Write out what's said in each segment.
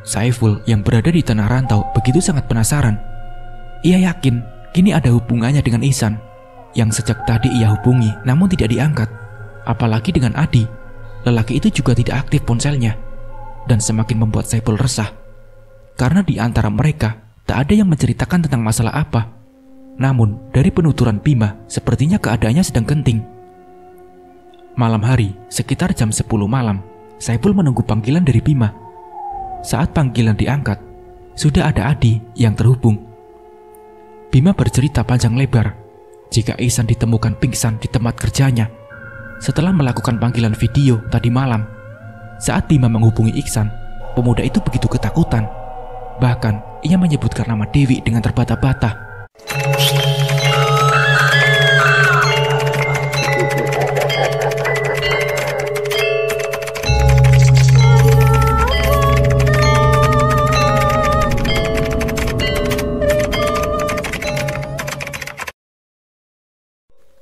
Saiful yang berada di tanah rantau begitu sangat penasaran. Ia yakin kini ada hubungannya dengan Ihsan yang sejak tadi ia hubungi namun tidak diangkat. Apalagi dengan Adi, lelaki itu juga tidak aktif ponselnya, dan semakin membuat Saiful resah. Karena di antara mereka tak ada yang menceritakan tentang masalah apa. Namun dari penuturan Bima sepertinya keadaannya sedang genting. Malam hari, sekitar jam 10 malam, Saiful menunggu panggilan dari Bima. Saat panggilan diangkat, sudah ada Adi yang terhubung. Bima bercerita panjang lebar jika Ihsan ditemukan pingsan di tempat kerjanya setelah melakukan panggilan video tadi malam. Saat Bima menghubungi Ihsan, pemuda itu begitu ketakutan. Bahkan ia menyebutkan nama Dewi dengan terbata-bata.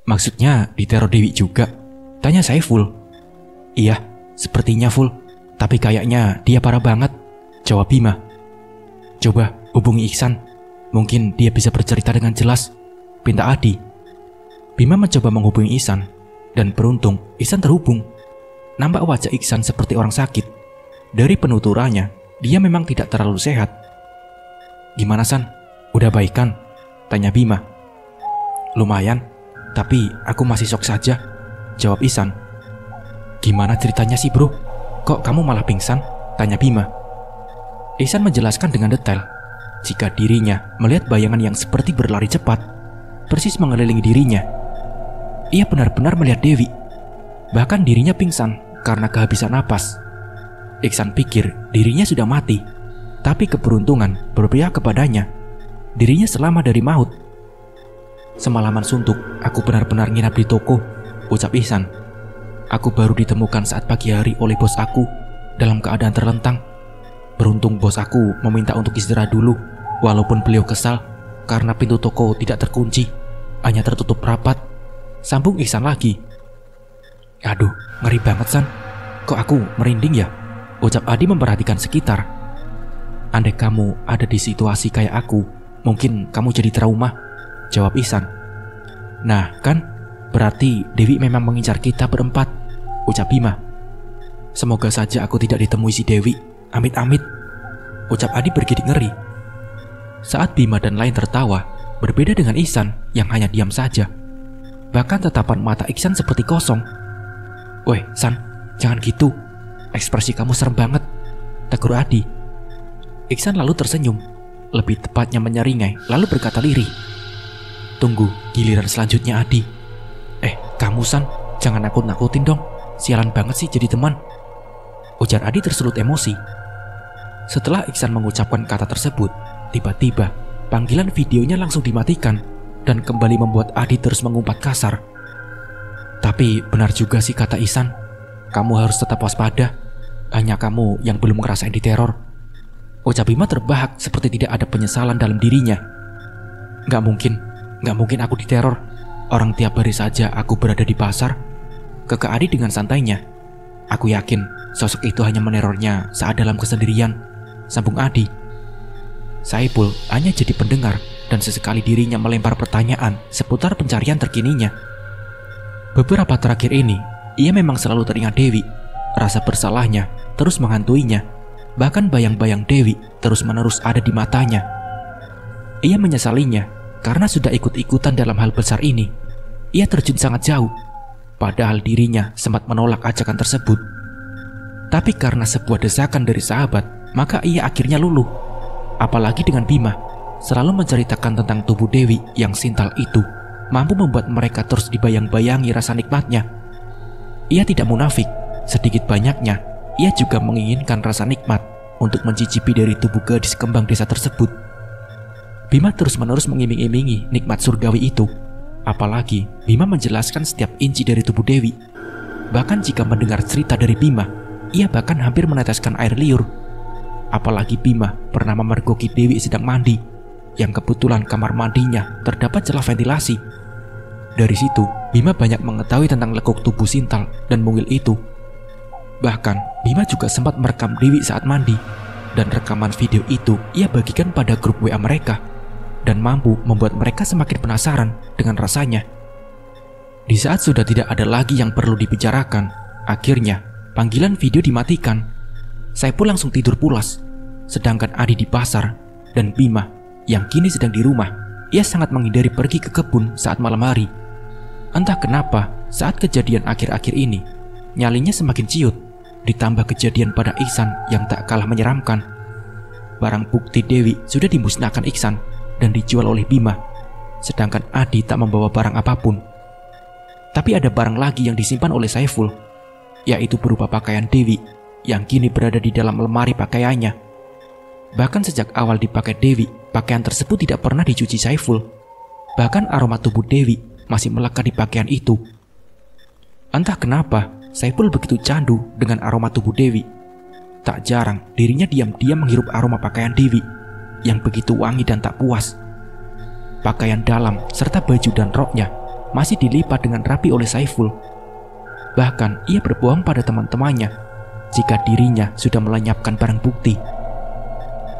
Maksudnya diteror Dewi juga? Tanya Saiful. Iya, sepertinya Ful. Tapi kayaknya dia parah banget, jawab Bima. Coba hubungi Ihsan, mungkin dia bisa bercerita dengan jelas, pinta Adi. Bima mencoba menghubungi Ihsan, dan beruntung Ihsan terhubung. Nampak wajah Ihsan seperti orang sakit. Dari penuturannya, dia memang tidak terlalu sehat. Gimana San? Udah baikan? Tanya Bima. Lumayan, tapi aku masih shock saja, jawab Ihsan. Gimana ceritanya sih bro? Kok kamu malah pingsan? Tanya Bima. Ihsan menjelaskan dengan detail jika dirinya melihat bayangan yang seperti berlari cepat, persis mengelilingi dirinya. Ia benar-benar melihat Dewi. Bahkan dirinya pingsan karena kehabisan napas. Ihsan pikir dirinya sudah mati, tapi keberuntungan berpihak kepadanya. Dirinya selamat dari maut. Semalaman suntuk, aku benar-benar nginap di toko, ucap Ihsan. Aku baru ditemukan saat pagi hari oleh bos aku dalam keadaan terlentang. Beruntung bos aku meminta untuk istirahat dulu, walaupun beliau kesal karena pintu toko tidak terkunci, hanya tertutup rapat. Sambung Ihsan lagi. Aduh, ngeri banget San. Kok aku merinding ya? Ucap Adi memperhatikan sekitar. Andai kamu ada di situasi kayak aku, mungkin kamu jadi trauma, jawab Ihsan. Nah kan, berarti Dewi memang mengincar kita berempat, ucap Bima. Semoga saja aku tidak ditemui si Dewi, amit-amit, ucap Adi bergidik ngeri. Saat Bima dan lain tertawa, berbeda dengan Ihsan yang hanya diam saja. Bahkan tatapan mata Ihsan seperti kosong. Weh San, jangan gitu, ekspresi kamu serem banget, tegur Adi. Ihsan lalu tersenyum, lebih tepatnya menyeringai, lalu berkata lirih. Tunggu giliran selanjutnya Adi. Kamu San, jangan nakut-nakutin dong. Sialan banget sih jadi teman, ujar Adi tersulut emosi. Setelah Ihsan mengucapkan kata tersebut, tiba-tiba panggilan videonya langsung dimatikan dan kembali membuat Adi terus mengumpat kasar. Tapi benar juga sih kata Ihsan, kamu harus tetap waspada. Hanya kamu yang belum ngerasain diteror, ucap Bima terbahak seperti tidak ada penyesalan dalam dirinya. Gak mungkin aku diteror. Orang tiap hari saja aku berada di pasar, kekeh Adi dengan santainya. Aku yakin sosok itu hanya menerornya saat dalam kesendirian, sambung Adi. Saiful hanya jadi pendengar dan sesekali dirinya melempar pertanyaan seputar pencarian terkininya. Beberapa terakhir ini, ia memang selalu teringat Dewi. Rasa bersalahnya terus menghantuinya. Bahkan bayang-bayang Dewi terus-menerus ada di matanya. Ia menyesalinya karena sudah ikut-ikutan dalam hal besar ini. Ia terjun sangat jauh, padahal dirinya sempat menolak ajakan tersebut. Tapi karena sebuah desakan dari sahabat, maka ia akhirnya luluh. Apalagi dengan Bima, selalu menceritakan tentang tubuh Dewi yang sintal itu, mampu membuat mereka terus dibayang-bayangi rasa nikmatnya. Ia tidak munafik, sedikit banyaknya, ia juga menginginkan rasa nikmat untuk mencicipi dari tubuh gadis kembang desa tersebut. Bima terus-menerus mengiming-imingi nikmat surgawi itu. Apalagi Bima menjelaskan setiap inci dari tubuh Dewi. Bahkan jika mendengar cerita dari Bima, ia bahkan hampir meneteskan air liur. Apalagi Bima pernah memergoki Dewi sedang mandi, yang kebetulan kamar mandinya terdapat celah ventilasi. Dari situ, Bima banyak mengetahui tentang lekuk tubuh sintal dan mungil itu. Bahkan Bima juga sempat merekam Dewi saat mandi, dan rekaman video itu ia bagikan pada grup WA mereka dan mampu membuat mereka semakin penasaran dengan rasanya. Di saat sudah tidak ada lagi yang perlu dibicarakan, akhirnya panggilan video dimatikan. Saiful langsung tidur pulas, sedangkan Adi di pasar dan Bima yang kini sedang di rumah, ia sangat menghindari pergi ke kebun saat malam hari. Entah kenapa saat kejadian akhir-akhir ini nyalinya semakin ciut, ditambah kejadian pada Ihsan yang tak kalah menyeramkan. Barang bukti Dewi sudah dimusnahkan Ihsan dan dijual oleh Bima, sedangkan Adi tak membawa barang apapun. Tapi ada barang lagi yang disimpan oleh Saiful, yaitu berupa pakaian Dewi yang kini berada di dalam lemari pakaiannya. Bahkan sejak awal dipakai Dewi, pakaian tersebut tidak pernah dicuci Saiful. Bahkan aroma tubuh Dewi masih melekat di pakaian itu. Entah kenapa Saiful begitu candu dengan aroma tubuh Dewi. Tak jarang dirinya diam-diam menghirup aroma pakaian Dewi yang begitu wangi dan tak puas. Pakaian dalam serta baju dan roknya masih dilipat dengan rapi oleh Saiful. Bahkan ia berbohong pada teman-temannya jika dirinya sudah melenyapkan barang bukti.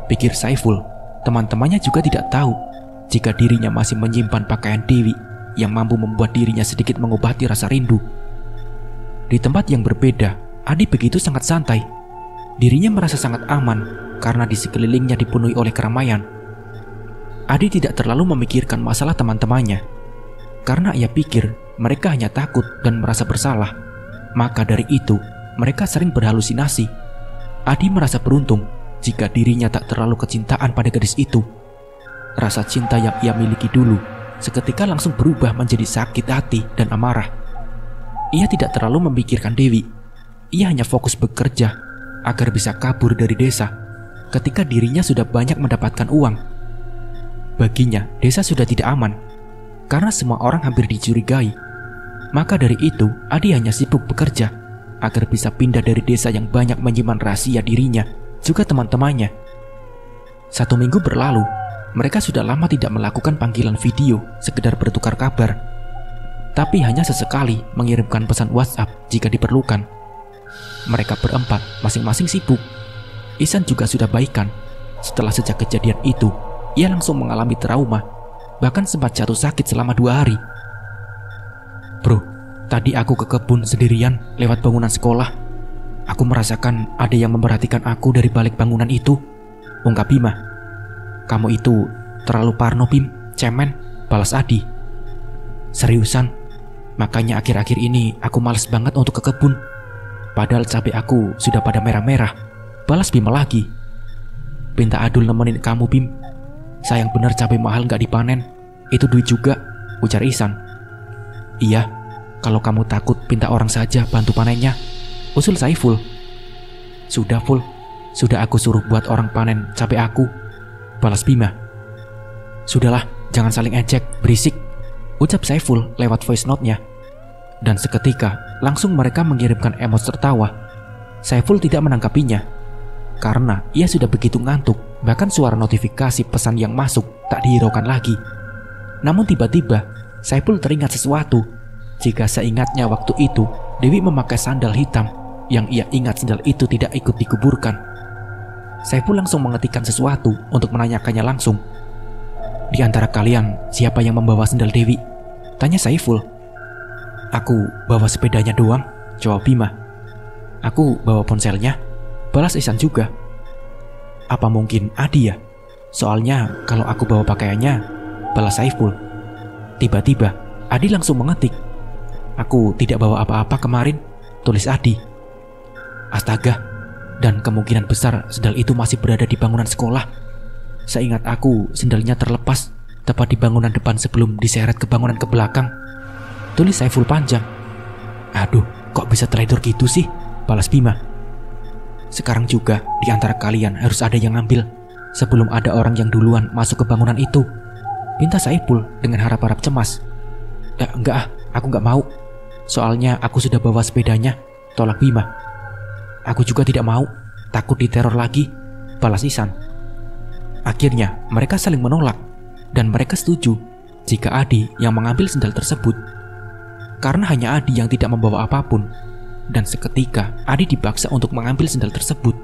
Pikir Saiful, teman-temannya juga tidak tahu jika dirinya masih menyimpan pakaian Dewi yang mampu membuat dirinya sedikit mengobati rasa rindu. Di tempat yang berbeda, Adi begitu sangat santai. Dirinya merasa sangat aman karena di sekelilingnya dipenuhi oleh keramaian. Adi tidak terlalu memikirkan masalah teman-temannya, karena ia pikir mereka hanya takut dan merasa bersalah. Maka dari itu, mereka sering berhalusinasi. Adi merasa beruntung jika dirinya tak terlalu kecintaan pada gadis itu. Rasa cinta yang ia miliki dulu seketika langsung berubah menjadi sakit hati dan amarah. Ia tidak terlalu memikirkan Dewi. Ia hanya fokus bekerja agar bisa kabur dari desa ketika dirinya sudah banyak mendapatkan uang. Baginya, desa sudah tidak aman karena semua orang hampir dicurigai. Maka dari itu, Adi hanya sibuk bekerja agar bisa pindah dari desa yang banyak menyimpan rahasia dirinya, juga teman-temannya. 1 minggu berlalu, mereka sudah lama tidak melakukan panggilan video sekedar bertukar kabar, tapi hanya sesekali mengirimkan pesan WhatsApp jika diperlukan. Mereka berempat masing-masing sibuk. Ihsan juga sudah baikan. Setelah sejak kejadian itu, ia langsung mengalami trauma, bahkan sempat jatuh sakit selama 2 hari. Bro, tadi aku ke kebun sendirian lewat bangunan sekolah. Aku merasakan ada yang memperhatikan aku dari balik bangunan itu, ungkap Bima. Kamu itu terlalu parno, Bim, cemen, balas Adi. Seriusan? Makanya akhir-akhir ini aku malas banget untuk ke kebun. Padahal cabai aku sudah pada merah-merah, balas Bima lagi. Pinta Adul nemenin kamu, Bim. Sayang bener cabai mahal gak dipanen. Itu duit juga, ujar Ihsan. Iya, kalau kamu takut pinta orang saja bantu panennya, usul Saiful. Sudah, Ful. Sudah aku suruh buat orang panen cabai aku, balas Bima. Sudahlah, jangan saling ejek, berisik, ucap Saiful lewat voice note-nya. Dan seketika langsung mereka mengirimkan emot tertawa. Saiful tidak menanggapinya karena ia sudah begitu ngantuk. Bahkan suara notifikasi pesan yang masuk tak dihiraukan lagi. Namun tiba-tiba Saiful teringat sesuatu. Jika seingatnya waktu itu Dewi memakai sandal hitam yang ia ingat sandal itu tidak ikut dikuburkan. Saiful langsung mengetikkan sesuatu untuk menanyakannya langsung. Di antara kalian siapa yang membawa sandal Dewi? Tanya Saiful. Aku bawa sepedanya doang, jawab Bima. Aku bawa ponselnya, balas Ihsan juga. Apa mungkin Adi ya? Soalnya kalau aku bawa pakaiannya, balas Saiful. Tiba-tiba Adi langsung mengetik. Aku tidak bawa apa-apa kemarin, tulis Adi. Astaga, dan kemungkinan besar sandal itu masih berada di bangunan sekolah. Seingat aku, sandalnya terlepas tepat di bangunan depan sebelum diseret ke bangunan ke belakang, tulis Saiful panjang. Aduh, kok bisa teledor gitu sih, balas Bima. Sekarang juga di antara kalian harus ada yang ngambil sebelum ada orang yang duluan masuk ke bangunan itu, pinta Saiful dengan harap-harap cemas. Enggak ah, aku nggak mau. Soalnya aku sudah bawa sepedanya, tolak Bima. Aku juga tidak mau, takut diteror lagi, balas Ihsan. Akhirnya mereka saling menolak dan mereka setuju jika Adi yang mengambil sandal tersebut. Karena hanya Adi yang tidak membawa apapun, dan seketika Adi dipaksa untuk mengambil sandal tersebut.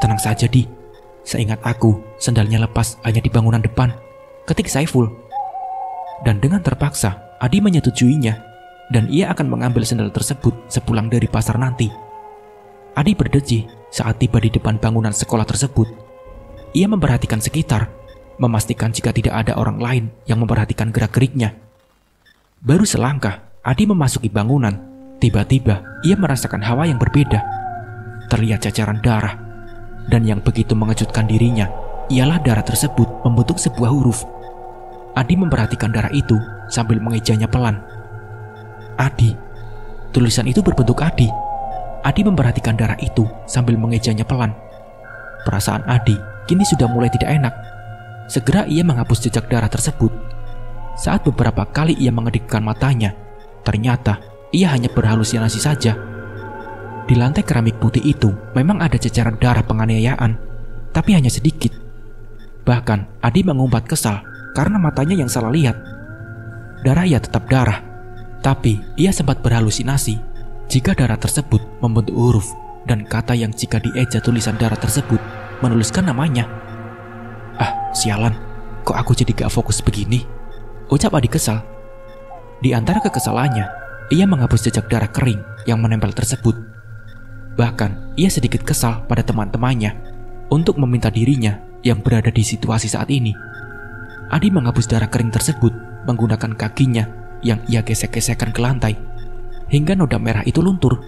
Tenang saja, Di. Seingat aku, sendalnya lepas hanya di bangunan depan, ketik Saiful. Dan dengan terpaksa, Adi menyetujuinya, dan ia akan mengambil sendal tersebut sepulang dari pasar nanti. Adi berdejih saat tiba di depan bangunan sekolah tersebut. Ia memperhatikan sekitar, memastikan jika tidak ada orang lain yang memperhatikan gerak-geriknya. Baru selangkah, Adi memasuki bangunan. Tiba-tiba, ia merasakan hawa yang berbeda. Terlihat cacaran darah, dan yang begitu mengejutkan dirinya ialah darah tersebut membentuk sebuah huruf. Adi memperhatikan darah itu sambil mengejanya pelan. Adi. Tulisan itu berbentuk Adi. Adi memperhatikan darah itu sambil mengejanya pelan. Perasaan Adi kini sudah mulai tidak enak. Segera ia menghapus jejak darah tersebut. Saat beberapa kali ia mengedipkan matanya, ternyata ia hanya berhalusinasi saja. Di lantai keramik putih itu memang ada cecaran darah penganiayaan, tapi hanya sedikit. Bahkan Adi mengumpat kesal karena matanya yang salah lihat. Darah ia tetap darah, tapi ia sempat berhalusinasi jika darah tersebut membentuk huruf dan kata yang jika dieja tulisan darah tersebut menuliskan namanya. Ah, sialan, kok aku jadi gak fokus begini? Ucap Adi kesal. Di antara kekesalannya, ia menghapus jejak darah kering yang menempel tersebut. Bahkan, ia sedikit kesal pada teman-temannya untuk meminta dirinya yang berada di situasi saat ini. Adi menghapus darah kering tersebut menggunakan kakinya yang ia gesek-gesekkan ke lantai, hingga noda merah itu luntur.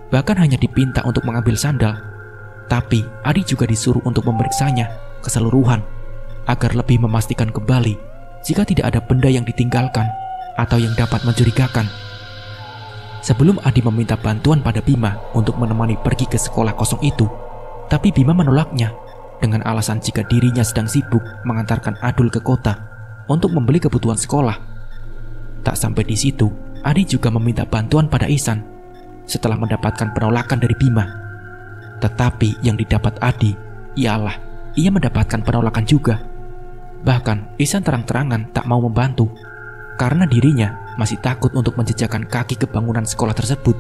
Bahkan hanya dipinta untuk mengambil sandal. Tapi, Adi juga disuruh untuk memeriksanya keseluruhan, agar lebih memastikan kembali jika tidak ada benda yang ditinggalkan atau yang dapat mencurigakan. Sebelum Adi meminta bantuan pada Bima untuk menemani pergi ke sekolah kosong itu, tapi Bima menolaknya dengan alasan jika dirinya sedang sibuk mengantarkan Adul ke kota untuk membeli kebutuhan sekolah. Tak sampai di situ, Adi juga meminta bantuan pada Ihsan setelah mendapatkan penolakan dari Bima. Tetapi yang didapat Adi ialah ia mendapatkan penolakan juga. Bahkan Ihsan terang-terangan tak mau membantu karena dirinya masih takut untuk menjejakkan kaki ke bangunan sekolah tersebut.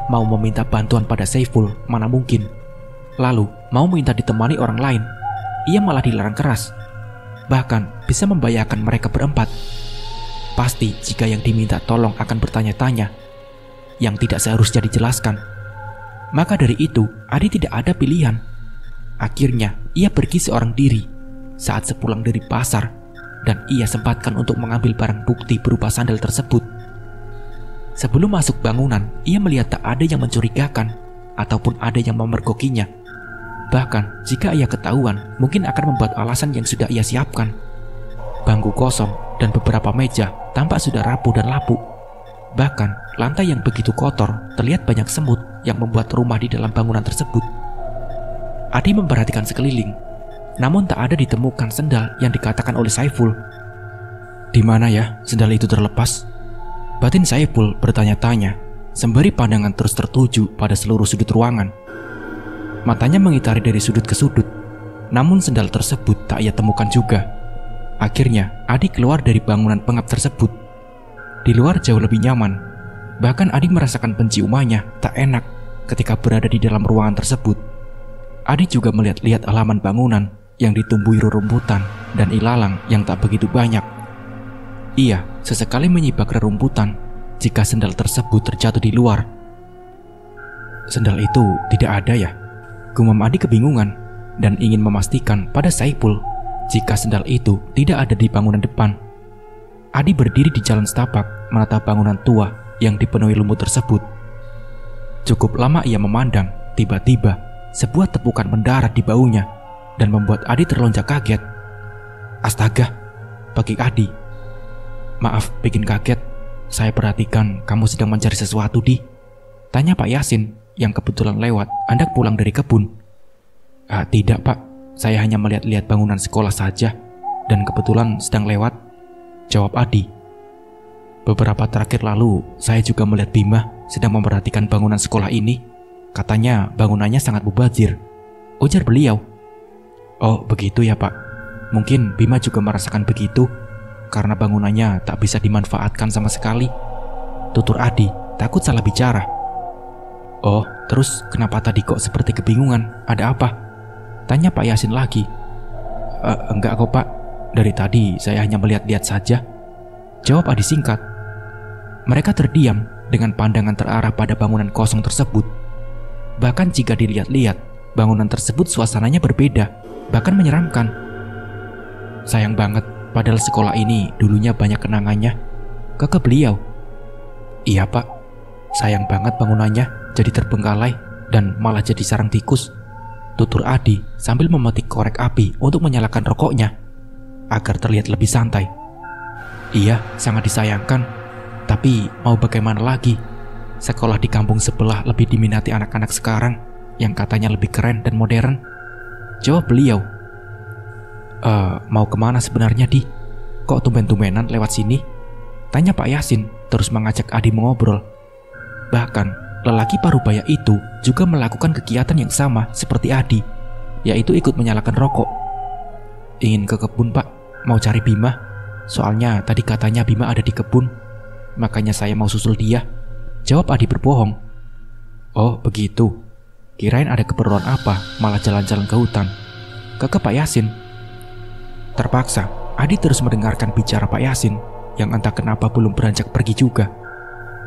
Mau meminta bantuan pada Saiful mana mungkin. Lalu mau minta ditemani orang lain, ia malah dilarang keras. Bahkan bisa membahayakan mereka berempat. Pasti jika yang diminta tolong akan bertanya-tanya yang tidak seharusnya dijelaskan. Maka dari itu Adi tidak ada pilihan. Akhirnya ia pergi seorang diri saat sepulang dari pasar, dan ia sempatkan untuk mengambil barang bukti berupa sandal tersebut. Sebelum masuk bangunan, ia melihat tak ada yang mencurigakan ataupun ada yang memergokinya. Bahkan jika ia ketahuan, mungkin akan membuat alasan yang sudah ia siapkan. Bangku kosong dan beberapa meja tampak sudah rapuh dan lapuk. Bahkan lantai yang begitu kotor terlihat banyak semut yang membuat rumah di dalam bangunan tersebut. Adi memperhatikan sekeliling, namun tak ada ditemukan sendal yang dikatakan oleh Saiful. Di mana ya sendal itu terlepas? Batin Saiful bertanya-tanya, sembari pandangan terus tertuju pada seluruh sudut ruangan. Matanya mengitari dari sudut ke sudut, namun sendal tersebut tak ia temukan juga. Akhirnya Adi keluar dari bangunan pengap tersebut. Di luar jauh lebih nyaman. Bahkan Adi merasakan penciumannya tak enak ketika berada di dalam ruangan tersebut. Adi juga melihat-lihat halaman bangunan yang ditumbuhi rerumputan dan ilalang yang tak begitu banyak. Ia sesekali menyibak rerumputan jika sendal tersebut terjatuh di luar. Sendal itu tidak ada ya? Gumam Adi kebingungan dan ingin memastikan pada Saiful jika sendal itu tidak ada di bangunan depan. Adi berdiri di jalan setapak menatap bangunan tua yang dipenuhi lumut tersebut. Cukup lama ia memandang, tiba-tiba sebuah tepukan mendarat di baunya dan membuat Adi terlonjak kaget. Astaga, bagi Adi. Maaf bikin kaget, saya perhatikan kamu sedang mencari sesuatu, Di. Tanya Pak Yasin yang kebetulan lewat hendak pulang dari kebun. Tidak Pak, saya hanya melihat-lihat bangunan sekolah saja dan kebetulan sedang lewat, jawab Adi. Beberapa terakhir lalu, saya juga melihat Bima sedang memperhatikan bangunan sekolah ini. Katanya bangunannya sangat mubazir, ujar beliau. Oh begitu ya Pak, mungkin Bima juga merasakan begitu karena bangunannya tak bisa dimanfaatkan sama sekali, tutur Adi takut salah bicara. Oh, terus kenapa tadi kok seperti kebingungan? Ada apa? Tanya Pak Yasin lagi. Enggak kok Pak, dari tadi saya hanya melihat-lihat saja, jawab Adi singkat. Mereka terdiam dengan pandangan terarah pada bangunan kosong tersebut. Bahkan jika dilihat-lihat, bangunan tersebut suasananya berbeda, bahkan menyeramkan. Sayang banget, padahal sekolah ini dulunya banyak kenangannya, kekeh beliau. Iya Pak, sayang banget bangunannya jadi terbengkalai dan malah jadi sarang tikus, tutur Adi sambil memetik korek api untuk menyalakan rokoknya agar terlihat lebih santai. Iya, sangat disayangkan, tapi mau bagaimana lagi? Sekolah di kampung sebelah lebih diminati anak-anak sekarang yang katanya lebih keren dan modern, jawab beliau. Mau kemana sebenarnya Di? Kok tumben-tumbenan lewat sini? Tanya Pak Yasin terus mengajak Adi mengobrol. Bahkan lelaki parubaya itu juga melakukan kegiatan yang sama seperti Adi, yaitu ikut menyalakan rokok. Ingin ke kebun Pak, mau cari Bima. Soalnya tadi katanya Bima ada di kebun, makanya saya mau susul dia, jawab Adi berbohong. Oh begitu, kirain ada keperluan apa malah jalan-jalan ke hutan, kekeh Pak Yasin. Terpaksa Adi terus mendengarkan bicara Pak Yasin yang entah kenapa belum beranjak pergi juga.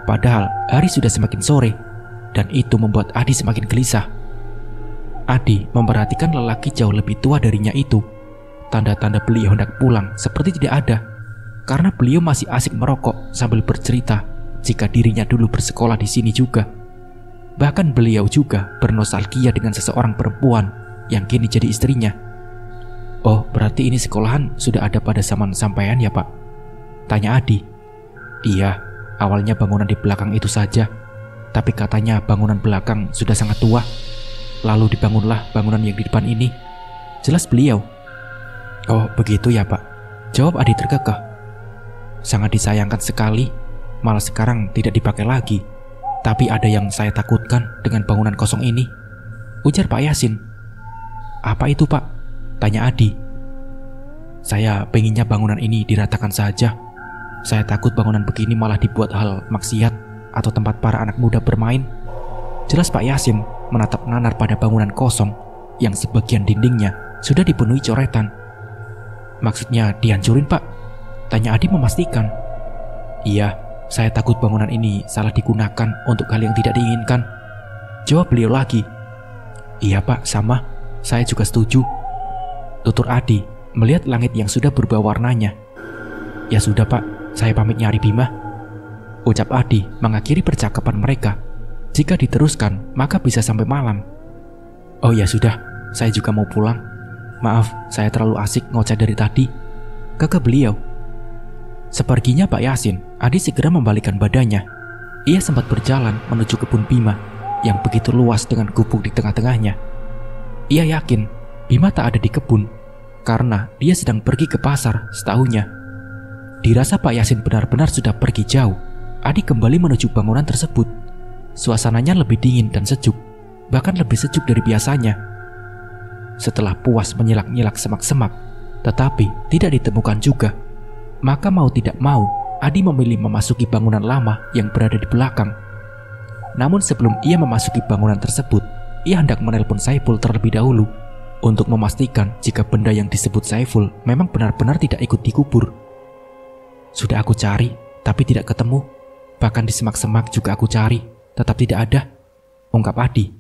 Padahal hari sudah semakin sore, dan itu membuat Adi semakin gelisah. Adi memperhatikan lelaki jauh lebih tua darinya itu. Tanda-tanda beliau hendak pulang seperti tidak ada, karena beliau masih asik merokok sambil bercerita jika dirinya dulu bersekolah di sini juga. Bahkan beliau juga bernostalgia dengan seseorang perempuan yang kini jadi istrinya. Oh, berarti ini sekolahan sudah ada pada zaman sampean ya Pak? Tanya Adi. Iya, awalnya bangunan di belakang itu saja, tapi katanya bangunan belakang sudah sangat tua. Lalu dibangunlah bangunan yang di depan ini, jelas beliau. Oh begitu ya Pak, jawab Adi terkekeh. Sangat disayangkan sekali, malah sekarang tidak dipakai lagi. Tapi ada yang saya takutkan dengan bangunan kosong ini, ujar Pak Yasin. Apa itu Pak? Tanya Adi. Saya penginnya bangunan ini diratakan saja. Saya takut bangunan begini malah dibuat hal maksiat atau tempat para anak muda bermain, jelas Pak Yasin menatap nanar pada bangunan kosong yang sebagian dindingnya sudah dipenuhi coretan. Maksudnya dihancurin Pak? Tanya Adi memastikan. Iya, saya takut bangunan ini salah digunakan untuk hal yang tidak diinginkan, jawab beliau lagi. Iya Pak, sama, saya juga setuju, tutur Adi melihat langit yang sudah berubah warnanya. Ya sudah Pak, saya pamit nyari Bima, ucap Adi mengakhiri percakapan mereka. Jika diteruskan maka bisa sampai malam. Oh ya sudah, saya juga mau pulang. Maaf, saya terlalu asik ngoceh dari tadi, kekeh beliau. Seperginya Pak Yasin, Adi segera membalikkan badannya. Ia sempat berjalan menuju kebun Bima yang begitu luas dengan gubuk di tengah-tengahnya. Ia yakin Bima tak ada di kebun karena dia sedang pergi ke pasar setahunya. Dirasa Pak Yasin benar-benar sudah pergi jauh, Adi kembali menuju bangunan tersebut. Suasananya lebih dingin dan sejuk, bahkan lebih sejuk dari biasanya. Setelah puas menyilak-nyilak semak-semak, tetapi tidak ditemukan juga, maka mau tidak mau, Adi memilih memasuki bangunan lama yang berada di belakang. Namun sebelum ia memasuki bangunan tersebut, ia hendak menelpon Saiful terlebih dahulu untuk memastikan jika benda yang disebut Saiful memang benar-benar tidak ikut dikubur. Sudah aku cari, tapi tidak ketemu. Bahkan di semak-semak juga aku cari, tetap tidak ada, ungkap Adi.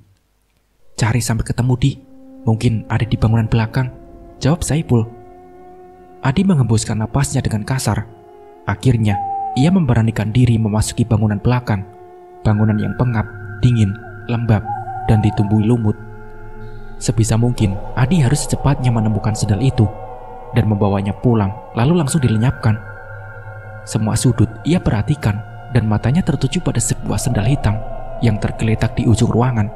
Cari sampai ketemu Di, mungkin ada di bangunan belakang, jawab Saiful. Adi menghembuskan napasnya dengan kasar. Akhirnya, ia memberanikan diri memasuki bangunan belakang. Bangunan yang pengap, dingin, lembab, dan ditumbuhi lumut. Sebisa mungkin, Adi harus secepatnya menemukan sendal itu dan membawanya pulang, lalu langsung dilenyapkan. Semua sudut ia perhatikan dan matanya tertuju pada sebuah sendal hitam yang tergeletak di ujung ruangan.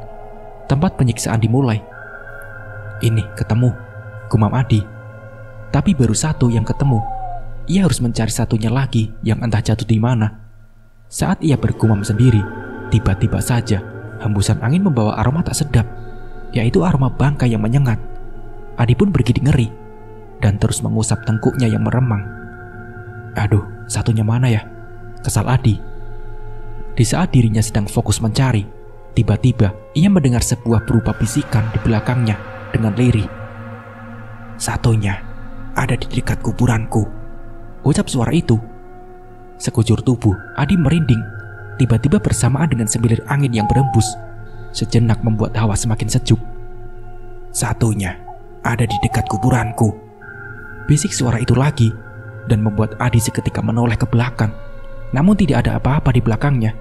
Tempat penyiksaan dimulai. Ini ketemu, gumam Adi. Tapi baru satu yang ketemu. Ia harus mencari satunya lagi yang entah jatuh di mana. Saat ia bergumam sendiri, tiba-tiba saja hembusan angin membawa aroma tak sedap, yaitu aroma bangkai yang menyengat. Adi pun bergidik ngeri dan terus mengusap tengkuknya yang meremang. Aduh, satunya mana ya? Kesal Adi. Di saat dirinya sedang fokus mencari, Tiba-tiba ia mendengar sebuah berupa bisikan di belakangnya dengan lirih. "Satunya ada di dekat kuburanku," ucap suara itu. Sekujur tubuh Adi merinding, tiba-tiba bersamaan dengan semilir angin yang berembus. Sejenak membuat hawa semakin sejuk. "Satunya ada di dekat kuburanku," bisik suara itu lagi, dan membuat Adi seketika menoleh ke belakang. Namun tidak ada apa-apa di belakangnya.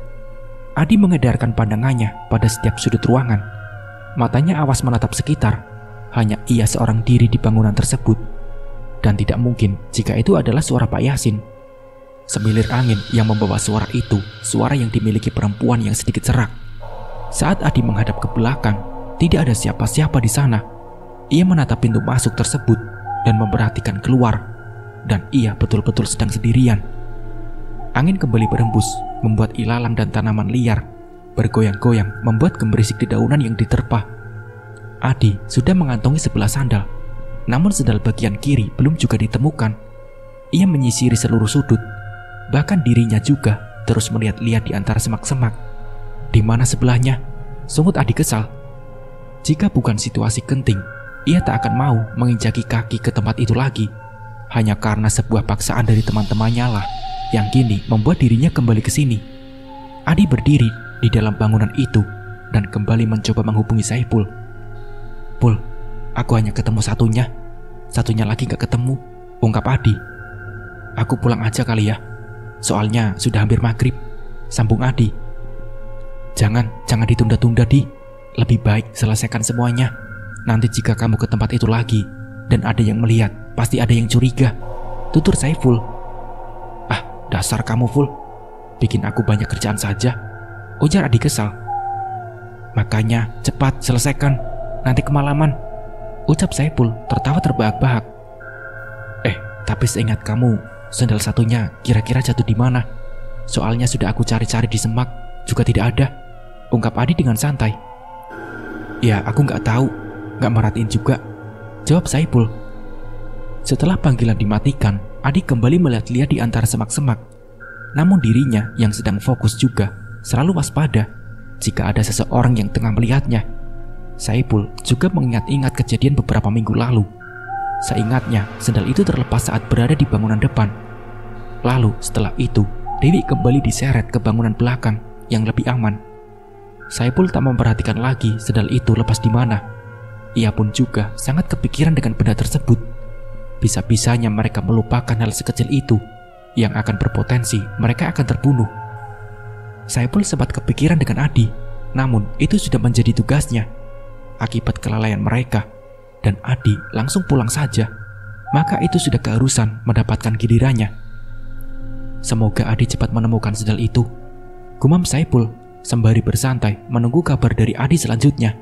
Adi mengedarkan pandangannya pada setiap sudut ruangan. Matanya awas menatap sekitar. Hanya ia seorang diri di bangunan tersebut. Dan tidak mungkin jika itu adalah suara Pak Yasin. Semilir angin yang membawa suara itu, suara yang dimiliki perempuan yang sedikit serak. Saat Adi menghadap ke belakang, tidak ada siapa-siapa di sana. Ia menatap pintu masuk tersebut dan memperhatikan keluar. Dan ia betul-betul sedang sendirian. Angin kembali berembus, membuat ilalang dan tanaman liar bergoyang-goyang, membuat gemerisik dedaunan yang diterpa. Adi sudah mengantongi sebelah sandal, namun sandal bagian kiri belum juga ditemukan. Ia menyisiri seluruh sudut, bahkan dirinya juga terus melihat-lihat di antara semak-semak. Di mana sebelahnya? Sungut Adi kesal. Jika bukan situasi genting, ia tak akan mau menginjaki kaki ke tempat itu lagi. Hanya karena sebuah paksaan dari teman-temannya lah yang kini membuat dirinya kembali ke sini. Adi berdiri di dalam bangunan itu dan kembali mencoba menghubungi Saiful. "Pul, aku hanya ketemu satunya. Satunya lagi gak ketemu," ungkap Adi. "Aku pulang aja kali ya. Soalnya sudah hampir maghrib," sambung Adi. Jangan ditunda-tunda, Di. Lebih baik selesaikan semuanya. Nanti jika kamu ke tempat itu lagi dan ada yang melihat, pasti ada yang curiga," tutur Saiful. "Ah, dasar kamu, Ful. Bikin aku banyak kerjaan saja," ujar Adi kesal. "Makanya cepat selesaikan, nanti kemalaman," ucap Saiful tertawa terbahak-bahak. Tapi seingat kamu, sandal satunya kira-kira jatuh di mana? Soalnya sudah aku cari-cari di semak, juga tidak ada," ungkap Adi dengan santai. "Ya, aku nggak tahu, nggak merhatiin juga," jawab Saiful. Setelah panggilan dimatikan, Adi kembali melihat-lihat di antara semak-semak. Namun dirinya yang sedang fokus juga selalu waspada jika ada seseorang yang tengah melihatnya. Saiful juga mengingat-ingat kejadian beberapa minggu lalu. Seingatnya, sandal itu terlepas saat berada di bangunan depan. Lalu setelah itu, Dewi kembali diseret ke bangunan belakang yang lebih aman. Saiful tak memperhatikan lagi sandal itu lepas di mana. Ia pun juga sangat kepikiran dengan benda tersebut. Bisa-bisanya mereka melupakan hal sekecil itu yang akan berpotensi mereka akan terbunuh. Saiful sempat kepikiran dengan Adi, namun itu sudah menjadi tugasnya. Akibat kelalaian mereka, dan Adi langsung pulang saja, maka itu sudah keharusan mendapatkan gilirannya. Semoga Adi cepat menemukan sandal itu, gumam Saiful sembari bersantai menunggu kabar dari Adi selanjutnya.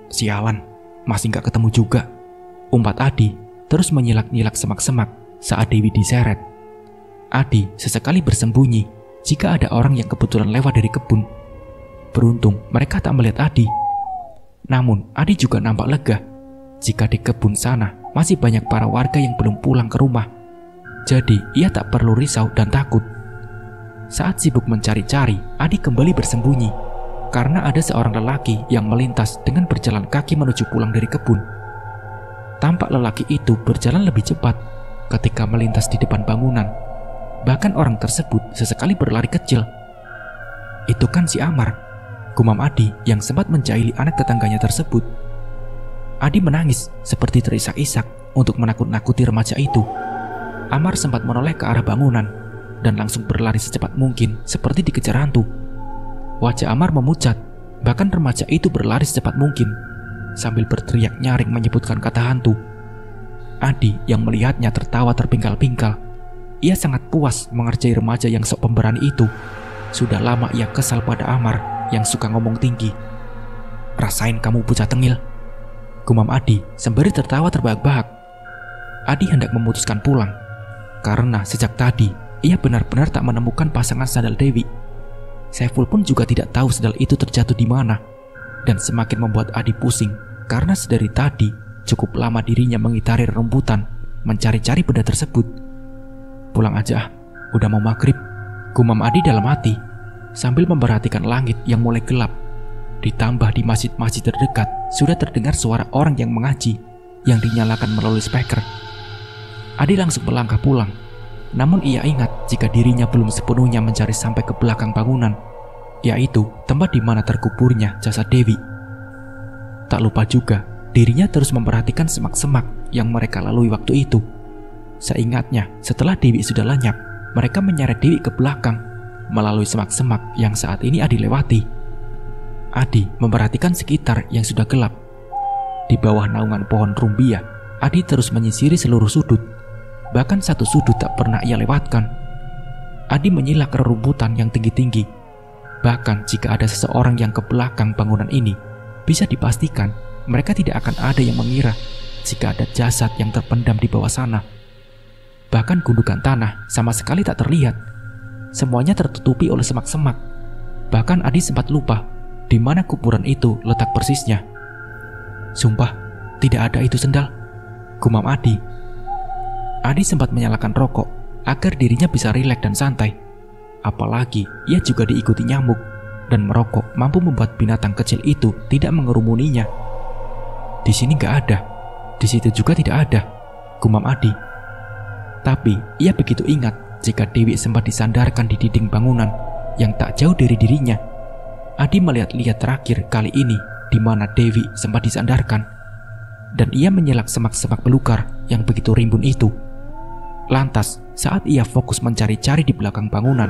"Sialan, masih gak ketemu juga," umpat Adi terus menyilak-nyilak semak-semak saat Dewi diseret. Adi sesekali bersembunyi jika ada orang yang kebetulan lewat dari kebun. Beruntung mereka tak melihat Adi. Namun Adi juga nampak lega jika di kebun sana masih banyak para warga yang belum pulang ke rumah. Jadi ia tak perlu risau dan takut. Saat sibuk mencari-cari, Adi kembali bersembunyi karena ada seorang lelaki yang melintas dengan berjalan kaki menuju pulang dari kebun. Tampak lelaki itu berjalan lebih cepat ketika melintas di depan bangunan. Bahkan orang tersebut sesekali berlari kecil. "Itu kan si Amar," gumam Adi yang sempat menjahili anak tetangganya tersebut. Adi menangis seperti terisak-isak untuk menakut-nakuti remaja itu. Amar sempat menoleh ke arah bangunan dan langsung berlari secepat mungkin seperti dikejar hantu. Wajah Amar memucat, bahkan remaja itu berlari secepat mungkin sambil berteriak nyaring menyebutkan kata hantu. Adi yang melihatnya tertawa terpingkal-pingkal. Ia sangat puas mengerjai remaja yang sok pemberani itu. Sudah lama ia kesal pada Amar yang suka ngomong tinggi. "Rasain kamu bocah tengil," gumam Adi sembari tertawa terbahak-bahak. Adi hendak memutuskan pulang karena sejak tadi ia benar-benar tak menemukan pasangan sandal Dewi. Saiful pun juga tidak tahu sandal itu terjatuh di mana, dan semakin membuat Adi pusing karena sedari tadi cukup lama dirinya mengitari rerumputan mencari-cari benda tersebut. "Pulang aja, udah mau maghrib," gumam Adi dalam hati sambil memperhatikan langit yang mulai gelap. ditambah di masjid-masjid terdekat sudah terdengar suara orang yang mengaji yang dinyalakan melalui speaker. Adi langsung melangkah pulang. Namun ia ingat jika dirinya belum sepenuhnya mencari sampai ke belakang bangunan, yaitu tempat di mana terkuburnya jasad Dewi. Tak lupa juga, dirinya terus memperhatikan semak-semak yang mereka lalui waktu itu. Seingatnya, setelah Dewi sudah lenyap, mereka menyeret Dewi ke belakang melalui semak-semak yang saat ini Adi lewati. Adi memperhatikan sekitar yang sudah gelap. Di bawah naungan pohon rumbia, Adi terus menyisiri seluruh sudut. Bahkan satu sudut tak pernah ia lewatkan. Adi menyilak rerumputan yang tinggi-tinggi. Bahkan jika ada seseorang yang ke belakang bangunan ini, bisa dipastikan mereka tidak akan ada yang mengira jika ada jasad yang terpendam di bawah sana. Bahkan gundukan tanah sama sekali tak terlihat. Semuanya tertutupi oleh semak-semak. Bahkan Adi sempat lupa di mana kuburan itu letak persisnya. Sumpah, tidak ada itu sendal, gumam Adi. Adi sempat menyalakan rokok agar dirinya bisa rileks dan santai. Apalagi ia juga diikuti nyamuk, dan merokok mampu membuat binatang kecil itu tidak mengerumuninya. Di sini gak ada, di situ juga tidak ada, gumam Adi. Tapi ia begitu ingat jika Dewi sempat disandarkan di dinding bangunan yang tak jauh dari dirinya. Adi melihat-lihat terakhir kali ini di mana Dewi sempat disandarkan, dan ia menyelak semak-semak belukar yang begitu rimbun itu. Lantas, saat ia fokus mencari-cari di belakang bangunan,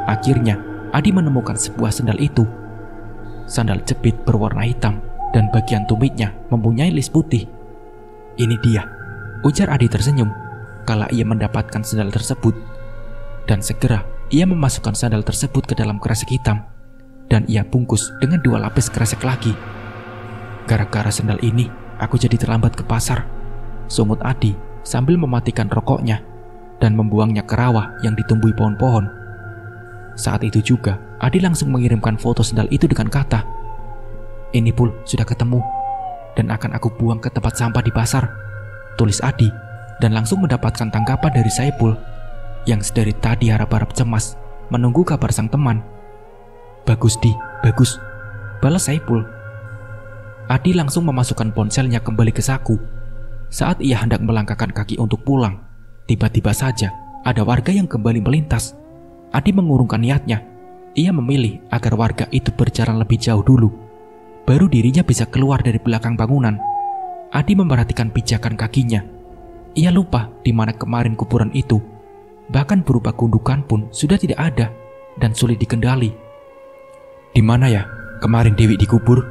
akhirnya Adi menemukan sebuah sandal itu. Sandal jepit berwarna hitam dan bagian tumitnya mempunyai lis putih. Ini dia, ujar Adi tersenyum kala ia mendapatkan sandal tersebut. Dan segera ia memasukkan sandal tersebut ke dalam kresek hitam, dan ia bungkus dengan 2 lapis kresek lagi. Gara-gara sandal ini, aku jadi terlambat ke pasar, sungut Adi sambil mematikan rokoknya dan membuangnya ke rawa yang ditumbuhi pohon-pohon. Saat itu juga, Adi langsung mengirimkan foto sandal itu dengan kata, "Ini Pul, sudah ketemu, dan akan aku buang ke tempat sampah di pasar," tulis Adi, dan langsung mendapatkan tanggapan dari Saipul yang sedari tadi harap-harap cemas menunggu kabar sang teman. "Bagus Di, bagus," balas Saipul. Adi langsung memasukkan ponselnya kembali ke saku. Saat ia hendak melangkahkan kaki untuk pulang, tiba-tiba saja ada warga yang kembali melintas. Adi mengurungkan niatnya. Ia memilih agar warga itu berjalan lebih jauh dulu, baru dirinya bisa keluar dari belakang bangunan. Adi memperhatikan pijakan kakinya. Ia lupa di mana kemarin kuburan itu. Bahkan berupa gundukan pun sudah tidak ada dan sulit dikendali. "Di mana ya kemarin Dewi dikubur?"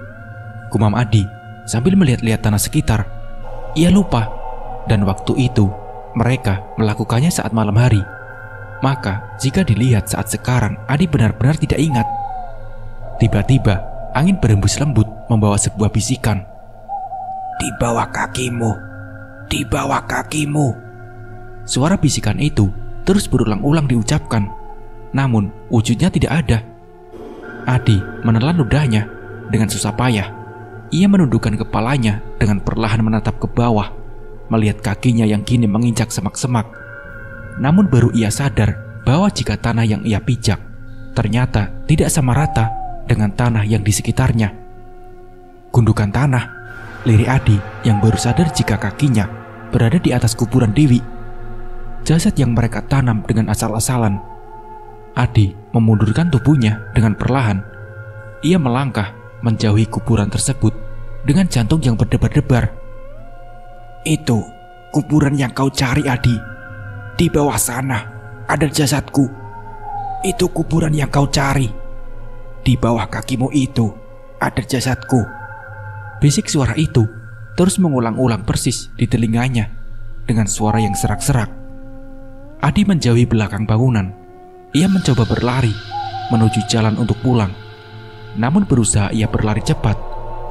gumam Adi sambil melihat-lihat tanah sekitar. Ia lupa, dan waktu itu mereka melakukannya saat malam hari. Maka jika dilihat saat sekarang, Adi benar-benar tidak ingat. Tiba-tiba angin berembus lembut membawa sebuah bisikan. "Di bawah kakimu, di bawah kakimu." Suara bisikan itu terus berulang-ulang diucapkan, namun wujudnya tidak ada. Adi menelan ludahnya dengan susah payah. Ia menundukkan kepalanya dengan perlahan menatap ke bawah, melihat kakinya yang kini menginjak semak-semak. Namun baru ia sadar bahwa jika tanah yang ia pijak ternyata tidak sama rata dengan tanah yang di sekitarnya. "Gundukan tanah," lirik Adi yang baru sadar jika kakinya berada di atas kuburan Dewi. Jasad yang mereka tanam dengan asal-asalan. Adi memundurkan tubuhnya dengan perlahan. Ia melangkah menjauhi kuburan tersebut dengan jantung yang berdebar-debar. "Itu kuburan yang kau cari, Adi. Di bawah sana ada jasadku. Itu kuburan yang kau cari. Di bawah kakimu itu ada jasadku." Bisik suara itu terus mengulang-ulang persis di telinganya dengan suara yang serak-serak. Adi menjauhi belakang bangunan. Ia mencoba berlari menuju jalan untuk pulang. Namun berusaha ia berlari cepat,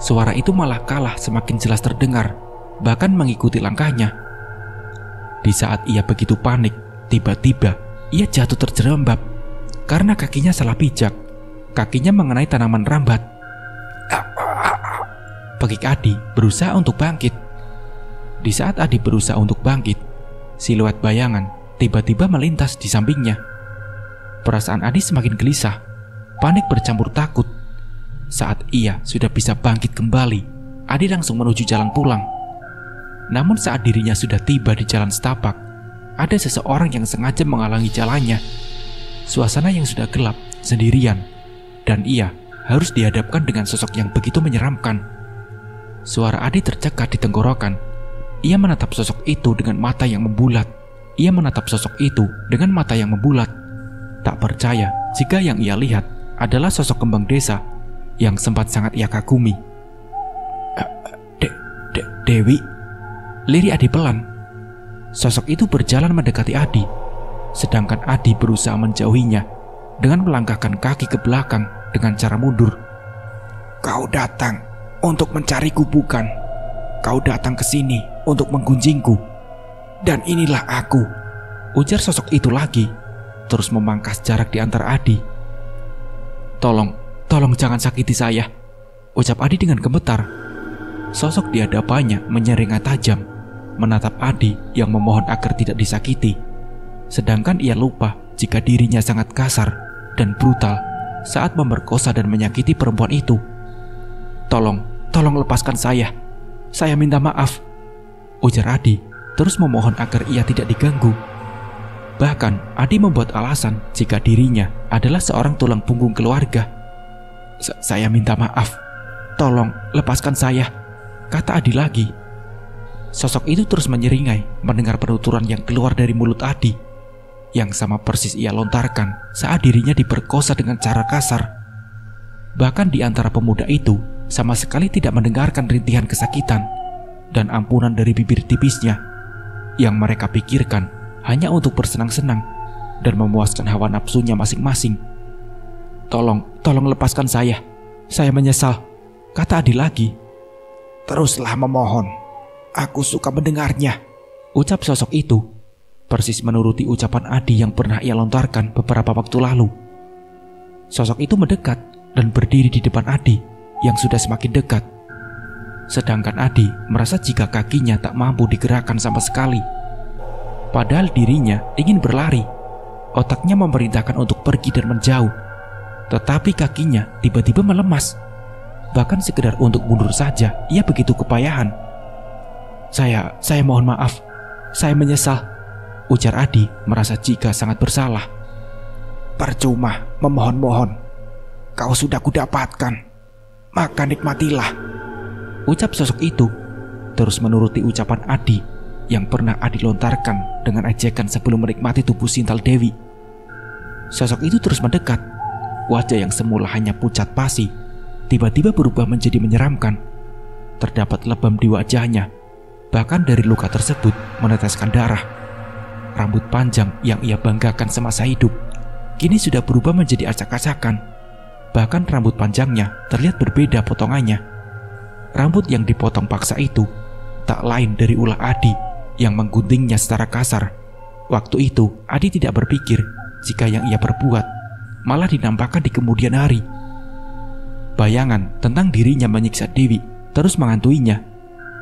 suara itu malah kalah semakin jelas terdengar, bahkan mengikuti langkahnya. Di saat ia begitu panik, tiba-tiba ia jatuh terjerembab karena kakinya salah pijak. Kakinya mengenai tanaman rambat. Pegik Adi berusaha untuk bangkit. Di saat Adi berusaha untuk bangkit, siluet bayangan tiba-tiba melintas di sampingnya. Perasaan Adi semakin gelisah, panik bercampur takut. Saat ia sudah bisa bangkit kembali, Adi langsung menuju jalan pulang. Namun saat dirinya sudah tiba di jalan setapak, ada seseorang yang sengaja menghalangi jalannya. Suasana yang sudah gelap, sendirian, dan ia harus dihadapkan dengan sosok yang begitu menyeramkan. Suara Adi tercekat di tenggorokan. Ia menatap sosok itu dengan mata yang membulat. Tak percaya jika yang ia lihat adalah sosok kembang desa yang sempat sangat ia kagumi. Dewi, lirik Adi pelan. Sosok itu berjalan mendekati Adi, sedangkan Adi berusaha menjauhinya dengan melangkahkan kaki ke belakang dengan cara mundur. Kau datang untuk mencariku bukan? Kau datang ke sini untuk menggunjingku. Dan inilah aku, ujar sosok itu lagi, terus memangkas jarak di antara Adi. Tolong jangan sakiti saya, ucap Adi dengan gemetar. Sosok di hadapannya menyeringai tajam, menatap Adi yang memohon agar tidak disakiti. Sedangkan ia lupa jika dirinya sangat kasar dan brutal saat memerkosa dan menyakiti perempuan itu. Tolong lepaskan saya minta maaf, ujar Adi, terus memohon agar ia tidak diganggu. Bahkan Adi membuat alasan jika dirinya adalah seorang tulang punggung keluarga. Saya minta maaf, tolong lepaskan saya, kata Adi lagi. Sosok itu terus menyeringai mendengar penuturan yang keluar dari mulut Adi, yang sama persis ia lontarkan saat dirinya diperkosa dengan cara kasar. Bahkan di antara pemuda itu sama sekali tidak mendengarkan rintihan kesakitan dan ampunan dari bibir tipisnya. Yang mereka pikirkan hanya untuk bersenang-senang dan memuaskan hawa nafsunya masing-masing. Tolong lepaskan saya menyesal, kata Adi lagi. Teruslah memohon, aku suka mendengarnya, ucap sosok itu, persis menuruti ucapan Adi yang pernah ia lontarkan beberapa waktu lalu. Sosok itu mendekat dan berdiri di depan Adi yang sudah semakin dekat. Sedangkan Adi merasa jika kakinya tak mampu digerakkan sama sekali. Padahal dirinya ingin berlari, otaknya memerintahkan untuk pergi dan menjauh, tetapi kakinya tiba-tiba melemas. Bahkan sekedar untuk mundur saja ia begitu kepayahan. Saya mohon maaf, saya menyesal, ujar Adi merasa jika sangat bersalah. Percuma memohon-mohon, kau sudah kudapatkan, maka nikmatilah, ucap sosok itu, terus menuruti ucapan Adi yang pernah Adi lontarkan dengan ejekan sebelum menikmati tubuh Sintal Dewi. Sosok itu terus mendekat. Wajah yang semula hanya pucat pasi tiba-tiba berubah menjadi menyeramkan. Terdapat lebam di wajahnya, bahkan dari luka tersebut meneteskan darah. Rambut panjang yang ia banggakan semasa hidup kini sudah berubah menjadi acak-acakan. Bahkan rambut panjangnya terlihat berbeda potongannya. Rambut yang dipotong paksa itu tak lain dari ulah Adi yang mengguntingnya secara kasar. Waktu itu Adi tidak berpikir jika yang ia perbuat malah dinampakkan di kemudian hari. Bayangan tentang dirinya menyiksa Dewi terus menghantuinya.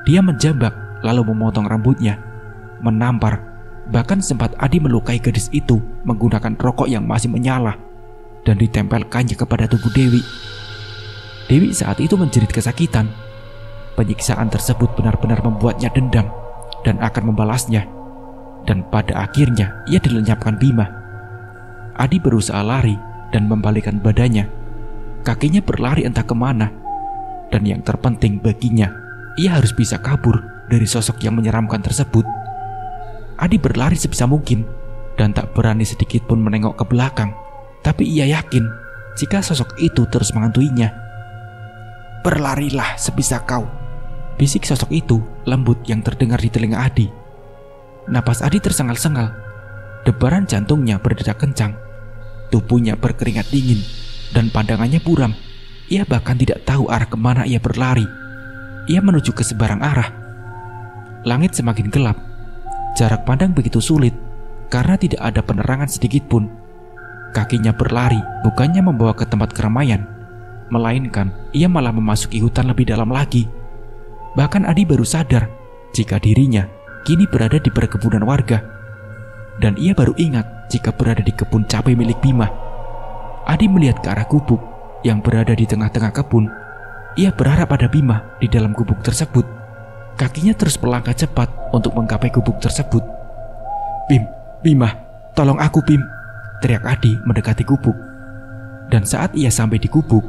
Dia menjambak lalu memotong rambutnya, menampar. Bahkan sempat Adi melukai gadis itu menggunakan rokok yang masih menyala dan ditempelkannya kepada tubuh Dewi. Dewi saat itu menjerit kesakitan. Penyiksaan tersebut benar-benar membuatnya dendam dan akan membalasnya. Dan pada akhirnya ia dilenyapkan Bima. Adi berusaha lari dan membalikkan badannya. Kakinya berlari entah kemana. Dan yang terpenting baginya, ia harus bisa kabur dari sosok yang menyeramkan tersebut. Adi berlari sebisa mungkin dan tak berani sedikit pun menengok ke belakang. Tapi ia yakin jika sosok itu terus menghantuinya. Berlarilah sebisa kau, bisik sosok itu lembut yang terdengar di telinga Adi. Napas Adi tersengal-sengal. Debaran jantungnya berdetak kencang. Tubuhnya berkeringat dingin dan pandangannya buram. Ia bahkan tidak tahu arah kemana ia berlari. Ia menuju ke sembarang arah. Langit semakin gelap. Jarak pandang begitu sulit karena tidak ada penerangan sedikit pun. Kakinya berlari bukannya membawa ke tempat keramaian, melainkan ia malah memasuki hutan lebih dalam lagi. Bahkan Adi baru sadar jika dirinya kini berada di perkebunan warga. Dan ia baru ingat jika berada di kebun cabai milik Bima. Adi melihat ke arah gubuk yang berada di tengah-tengah kebun. Ia berharap ada Bima di dalam gubuk tersebut. Kakinya terus melangkah cepat untuk menggapai gubuk tersebut. "Bim, Bima, tolong aku Bim," teriak Adi mendekati gubuk. Dan saat ia sampai di gubuk,